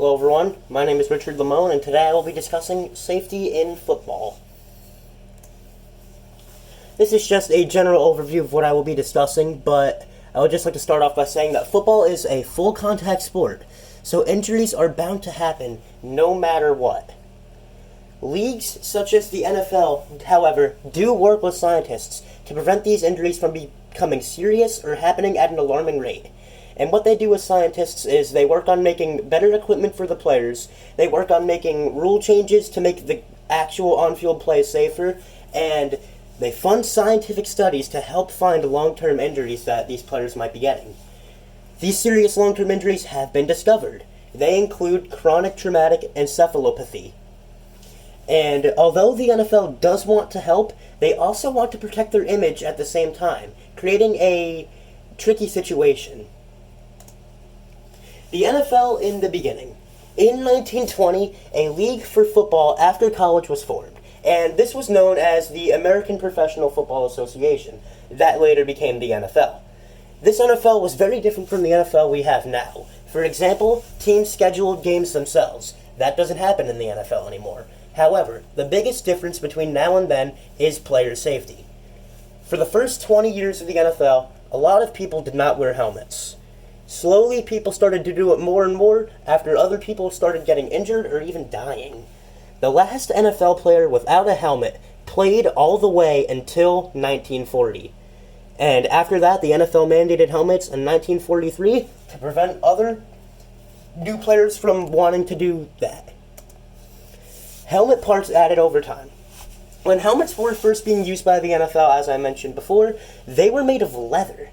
Hello everyone, my name is Richard Lamone, and today I will be discussing safety in football. This is just a general overview of what I will be discussing, but I would just like to start off by saying that football is a full contact sport, so injuries are bound to happen no matter what. Leagues such as the NFL, however, do work with scientists to prevent these injuries from becoming serious or happening at an alarming rate. And what they do with scientists is they work on making better equipment for the players, they work on making rule changes to make the actual on-field play safer, and they fund scientific studies to help find long-term injuries that these players might be getting. These serious long-term injuries have been discovered. They include chronic traumatic encephalopathy. And although the NFL does want to help, they also want to protect their image at the same time, creating a tricky situation. The NFL in the beginning. In 1920, a league for football after college was formed, and this was known as the American Professional Football Association. That later became the NFL. This NFL was very different from the NFL we have now. For example, teams scheduled games themselves. That doesn't happen in the NFL anymore. However, the biggest difference between now and then is player safety. For the first 20 years of the NFL, a lot of people did not wear helmets. Slowly, people started to do it more and more after other people started getting injured or even dying. The last NFL player without a helmet played all the way until 1940. And after that, the NFL mandated helmets in 1943 to prevent other new players from wanting to do that. Helmet parts added over time. When helmets were first being used by the NFL, as I mentioned before, they were made of leather.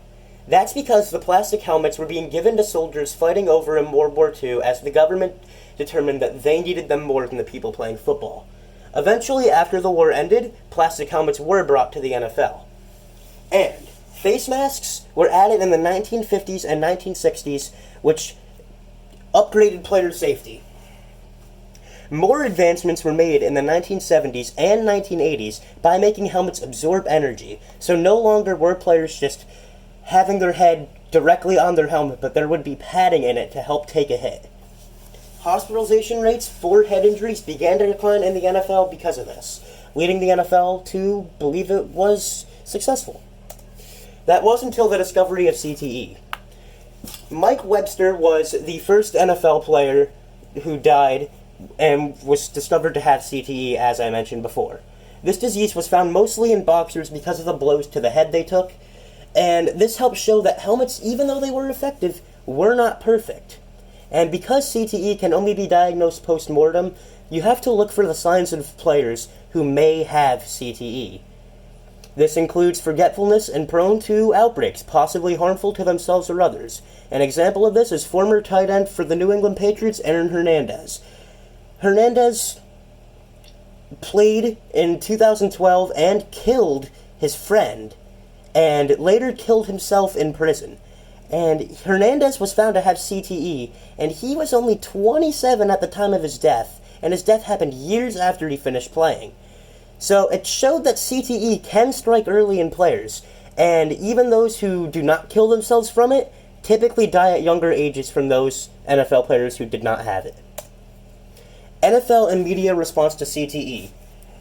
That's because the plastic helmets were being given to soldiers fighting over in World War II as the government determined that they needed them more than the people playing football. Eventually, after the war ended, plastic helmets were brought to the NFL. And face masks were added in the 1950s and 1960s, which upgraded player safety. More advancements were made in the 1970s and 1980s by making helmets absorb energy, so no longer were players just having their head directly on their helmet, but there would be padding in it to help take a hit. Hospitalization rates for head injuries began to decline in the NFL because of this, leading the NFL to believe it was successful. That was until the discovery of CTE. Mike Webster was the first NFL player who died and was discovered to have CTE, as I mentioned before. This disease was found mostly in boxers because of the blows to the head they took, and this helped show that helmets, even though they were effective, were not perfect. And because CTE can only be diagnosed post-mortem, you have to look for the signs of players who may have CTE. This includes forgetfulness and prone to outbreaks, possibly harmful to themselves or others. An example of this is former tight end for the New England Patriots, Aaron Hernandez. Hernandez played in 2012 and killed his friend, and later killed himself in prison. And Hernandez was found to have CTE, and he was only 27 at the time of his death, and his death happened years after he finished playing. So it showed that CTE can strike early in players, and even those who do not kill themselves from it typically die at younger ages from those NFL players who did not have it. NFL and media response to CTE.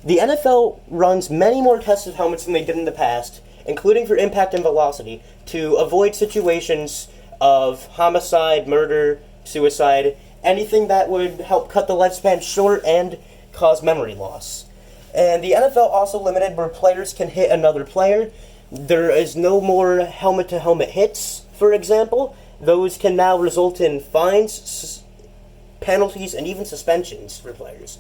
The NFL runs many more tests of helmets than they did in the past, including for impact and velocity, to avoid situations of homicide, murder, suicide, anything that would help cut the lifespan short and cause memory loss. And the NFL also limited where players can hit another player. There is no more helmet-to-helmet hits, for example. Those can now result in fines, penalties, and even suspensions for players.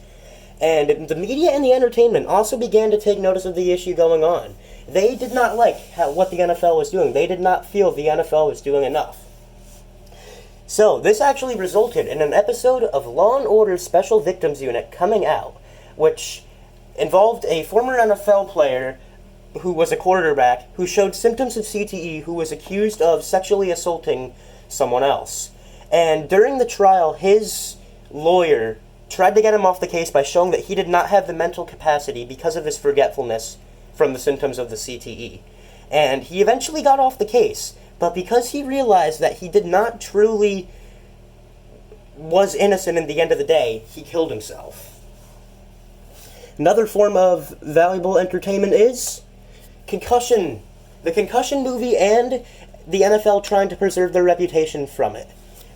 And the media and the entertainment also began to take notice of the issue going on. They did not like what the NFL was doing. They did not feel the NFL was doing enough. So, this actually resulted in an episode of Law & Order Special Victims Unit coming out, which involved a former NFL player who was a quarterback who showed symptoms of CTE who was accused of sexually assaulting someone else. And during the trial, his lawyer tried to get him off the case by showing that he did not have the mental capacity because of his forgetfulness from the symptoms of the CTE. And he eventually got off the case, but because he realized that he did not truly was innocent in the end of the day. He killed himself. Another form of valuable entertainment is concussion. The concussion movie and the NFL trying to preserve their reputation from it.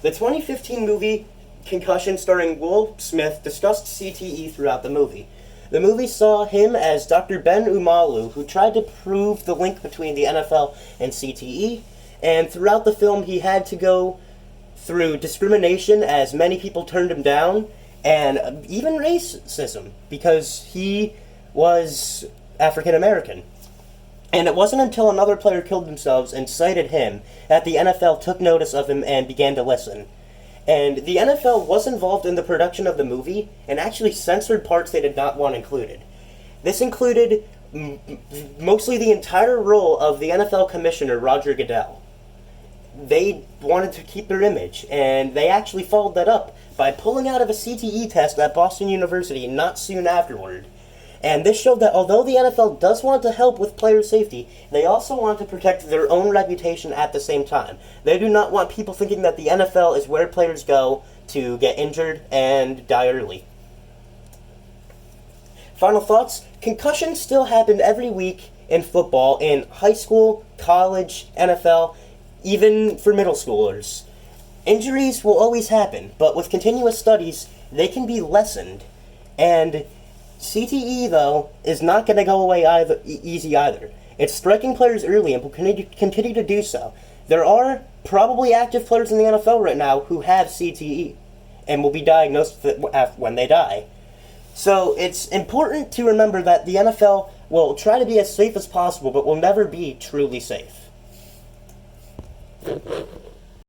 The 2015 movie Concussion, starring Will Smith, discussed CTE throughout the movie. The movie saw him as Dr. Ben Umalu, who tried to prove the link between the NFL and CTE, and throughout the film he had to go through discrimination as many people turned him down, and even racism, because he was African American. And it wasn't until another player killed themselves and cited him that the NFL took notice of him and began to listen. And the NFL was involved in the production of the movie and actually censored parts they did not want included. This included mostly the entire role of the NFL commissioner, Roger Goodell. They wanted to keep their image, and they actually followed that up by pulling out of a CTE test at Boston University not soon afterward. And this showed that although the NFL does want to help with player safety, they also want to protect their own reputation at the same time. They do not want people thinking that the NFL is where players go to get injured and die early. Final thoughts. Concussions still happen every week in football, in high school, college, NFL, even for middle schoolers. Injuries will always happen, but with continuous studies, they can be lessened. And CTE, though, is not going to go away easy either. It's striking players early and will continue to do so. There are probably active players in the NFL right now who have CTE and will be diagnosed when they die. So it's important to remember that the NFL will try to be as safe as possible, but will never be truly safe.